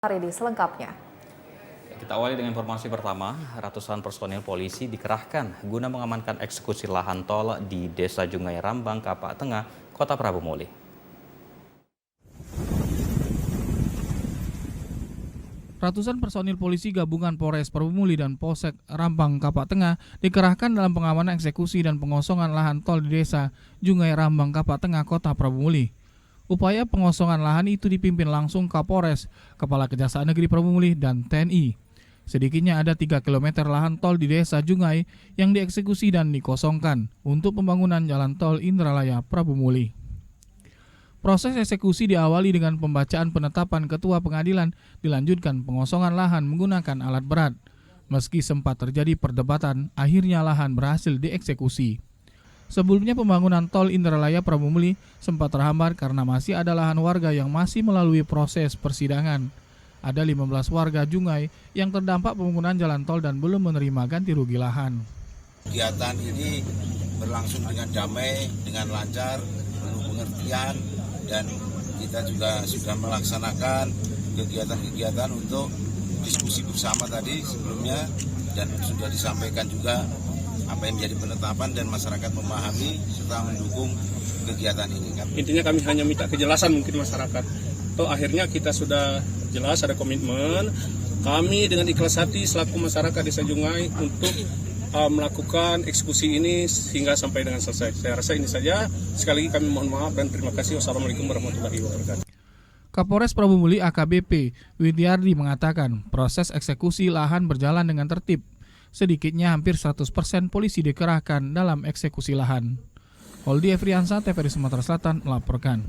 Hari ini selengkapnya. Kita awali dengan informasi pertama, ratusan personil polisi dikerahkan guna mengamankan eksekusi lahan tol di Desa Jungai Rambang, Kapak Tengah, Kota Prabu Muli. Ratusan personil polisi gabungan Polres Prabu Muli dan Polsek Rambang, Kapak Tengah dikerahkan dalam pengamanan eksekusi dan pengosongan lahan tol di Desa Jungai Rambang, Kapak Tengah, Kota Prabu Muli. Upaya pengosongan lahan itu dipimpin langsung Kapolres, Kepala Kejaksaan Negeri Prabu Muli, dan TNI. Sedikitnya ada 3 km lahan tol di Desa Jungai yang dieksekusi dan dikosongkan untuk pembangunan jalan tol Indralaya Prabu Muli. Proses eksekusi diawali dengan pembacaan penetapan Ketua Pengadilan, dilanjutkan pengosongan lahan menggunakan alat berat. Meski sempat terjadi perdebatan, akhirnya lahan berhasil dieksekusi. Sebelumnya pembangunan tol Indralaya Prabu Muli sempat terhambat karena masih ada lahan warga yang masih melalui proses persidangan. Ada 15 warga Jungai yang terdampak pembangunan jalan tol dan belum menerima ganti rugi lahan. Kegiatan ini berlangsung dengan damai, dengan lancar, penuh pengertian, dan kita juga sudah melaksanakan kegiatan-kegiatan untuk diskusi bersama tadi sebelumnya, dan sudah disampaikan juga apa yang menjadi penetapan dan masyarakat memahami serta mendukung kegiatan ini. Intinya kami hanya minta kejelasan mungkin masyarakat. Toh akhirnya kita sudah jelas ada komitmen. Kami dengan ikhlas hati selaku masyarakat Desa Jungai untuk melakukan eksekusi ini hingga sampai dengan selesai. Saya rasa ini saja. Sekali lagi kami mohon maaf dan terima kasih. Wassalamualaikum warahmatullahi wabarakatuh. Kapolres Prabu Muli AKBP Widyardi mengatakan proses eksekusi lahan berjalan dengan tertib. Sedikitnya hampir 100% polisi dikerahkan dalam eksekusi lahan. Holdi Efriansa, TVRI Sumatera Selatan melaporkan.